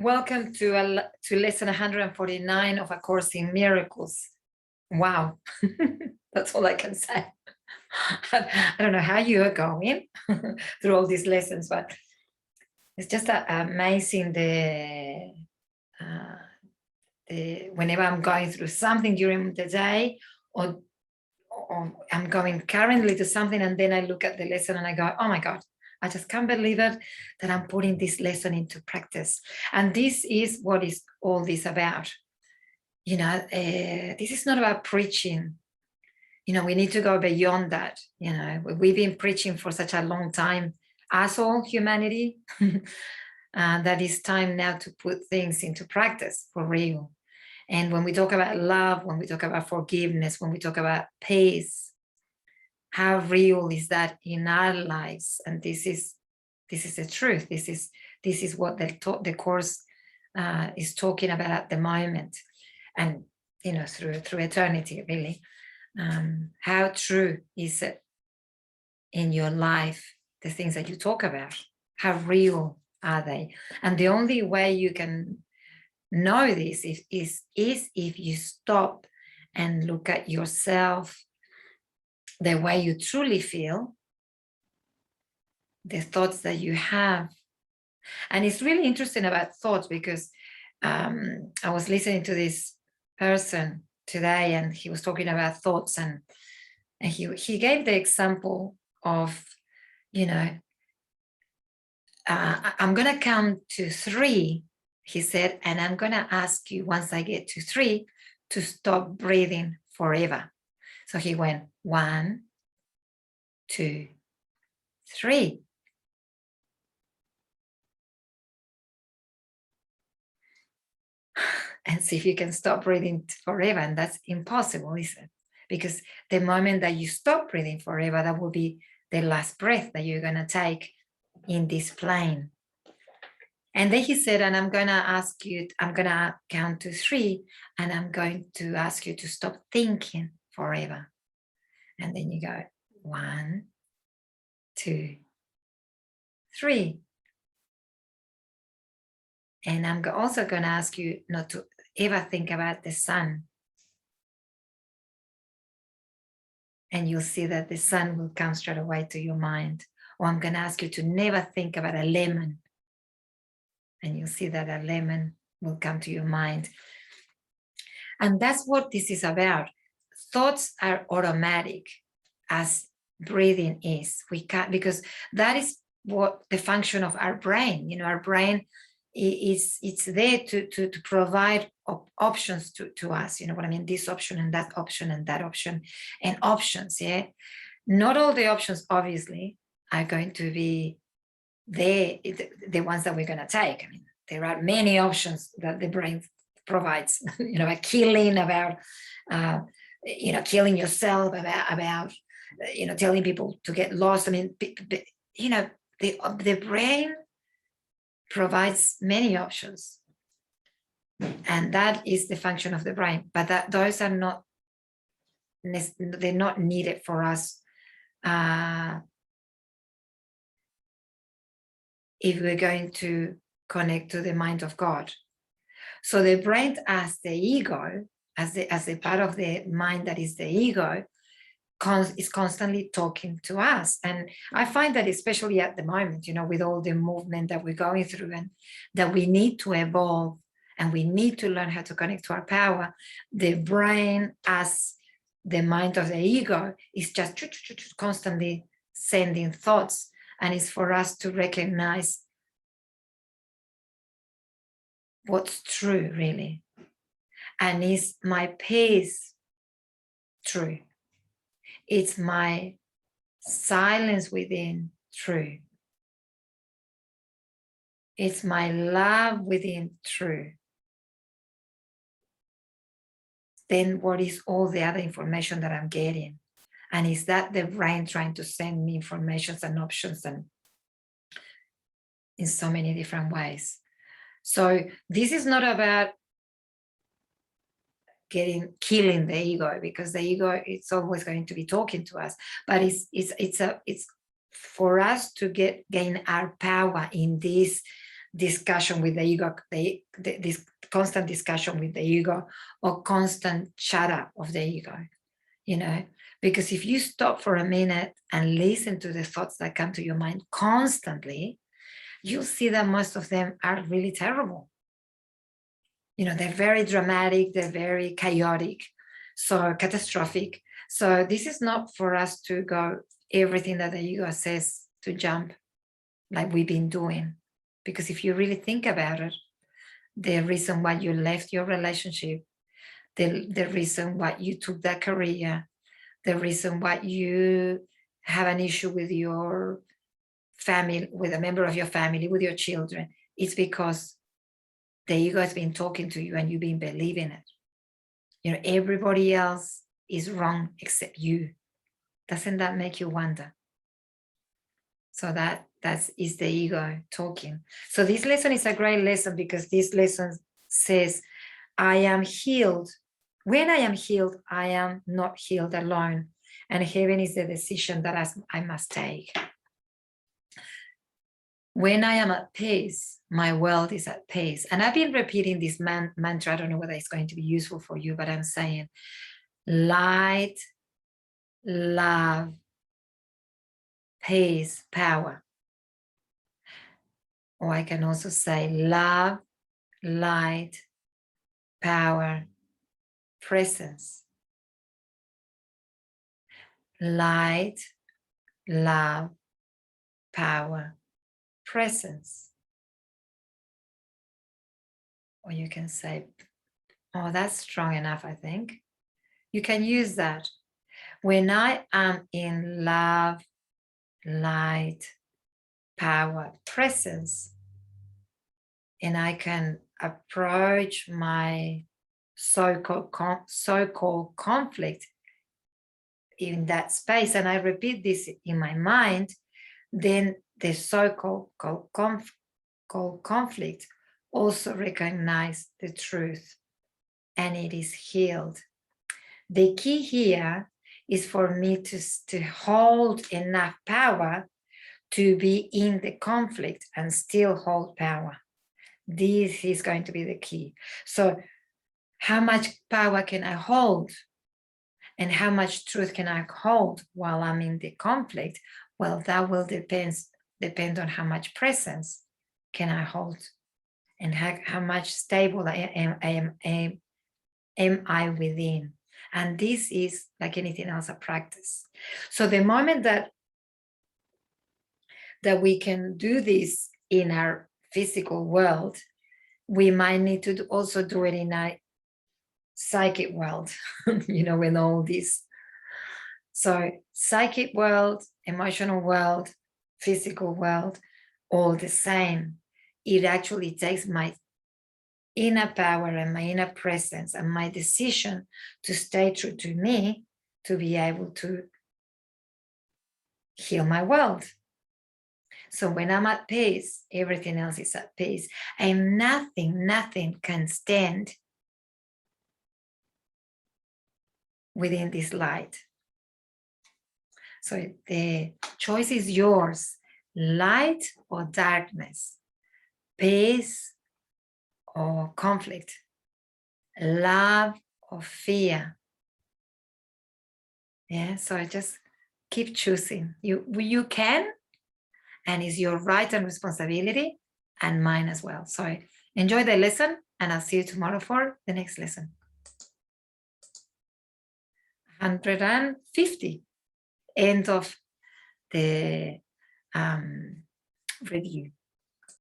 Welcome to lesson 149 of A Course in Miracles. Wow, that's all I can say. I don't know how you are going through all these lessons, but it's just amazing whenever I'm going through something during the day, or I'm going currently to something, and then I look at the lesson and I go, oh my God, I just can't believe it that I'm putting this lesson into practice. And this is what is all this about. You know, this is not about preaching. You know, we need to go beyond that. You know, we've been preaching for such a long time as all humanity. That it's time now to put things into practice for real. And when we talk about love, when we talk about forgiveness, when we talk about peace, how real is that in our lives? And this is the truth. This is what the course is talking about at the moment, and you know, through eternity, really. How true is it in your life, the things that you talk about? How real are they? And the only way you can know this is if you stop and look at yourself, the way you truly feel, the thoughts that you have. And it's really interesting about thoughts, because I was listening to this person today, and he was talking about thoughts, and he gave the example of, you know, I'm going to count to 3, he said, and I'm going to ask you, once I get to 3, to stop breathing forever. So he went 1, 2, 3. And see if you can stop breathing forever. And that's impossible, isn't it? Because the moment that you stop breathing forever, that will be the last breath that you're going to take in this plane. And then he said, and I'm going to ask you, I'm going to count to 3, and I'm going to ask you to stop thinking forever. And then you go 1, 2, 3. And I'm also going to ask you not to ever think about the sun. And you'll see that the sun will come straight away to your mind. Or I'm going to ask you to never think about a lemon. And you'll see that a lemon will come to your mind. And that's what this is about. Thoughts are automatic, as breathing is. We can't, because that is what the function of our brain. You know, our brain it's there to provide options to us. You know what I mean? This option and that option and that option and options. Yeah, not all the options obviously are going to be there, the ones that we're going to take. I mean, there are many options that the brain provides. You know, about killing, about you know, killing yourself, about you know, telling people to get lost. I mean, you know, the brain provides many options, and that is the function of the brain. But those are not, they're not needed for us if we're going to connect to the mind of God. So the brain, as the ego, as a part of the mind that is the ego, is constantly talking to us. And I find that especially at the moment, you know, with all the movement that we're going through, and that we need to evolve, and we need to learn how to connect to our power, the brain, as the mind of the ego, is just constantly sending thoughts. And it's for us to recognize what's true, really. And is my peace true? It's my silence within true? It's my love within true? Then what is all the other information that I'm getting? And is that the brain trying to send me informations and options, and in so many different ways? So this is not about killing the ego, because the ego, it's always going to be talking to us, but it's for us to gain our power in this discussion with the ego, this constant discussion with the ego, or constant chatter of the ego, you know, because if you stop for a minute and listen to the thoughts that come to your mind constantly, you'll see that most of them are really terrible. You know, they're very dramatic, they're very chaotic, so catastrophic. So this is not for us to go everything that the ego says to jump like we've been doing. Because if you really think about it, the reason why you left your relationship, the reason why you took that career, the reason why you have an issue with your family, with a member of your family, with your children, it's because the ego has been talking to you and you've been believing it. You know, everybody else is wrong except you. Doesn't that make you wonder? So that is the ego talking. So this lesson is a great lesson because this lesson says, I am healed. When I am healed, I am not healed alone. And heaven is the decision that I must take. When I am at peace, my world is at peace. And I've been repeating this mantra. I don't know whether it's going to be useful for you, but I'm saying light, love, peace, power. Or I can also say love, light, power, presence. Light, love, power, presence. Or you can say, oh, that's strong enough, I think. You can use that. When I am in love, light, power, presence, and I can approach my so-called conflict in that space, and I repeat this in my mind, then the so-called conflict also recognize the truth, and it is healed. The key here is for me to hold enough power to be in the conflict and still hold power. This is going to be the key. So how much power can I hold? And how much truth can I hold while I'm in the conflict? Well, that will depend on how much presence can I hold and how much stable am I within. And this is, like anything else, a practice. So the moment that we can do this in our physical world, we might need to also do it in our psychic world, you know, with all this. So psychic world, emotional world, physical world, all the same. It actually takes my inner power and my inner presence and my decision to stay true to me to be able to heal my world. So when I'm at peace, everything else is at peace, and nothing can stand within this light. So the choice is yours, light or darkness, peace or conflict, love or fear. Yeah, so I just keep choosing. You can, and it's your right and responsibility, and mine as well. So enjoy the lesson, and I'll see you tomorrow for the next lesson. 150, end of the review.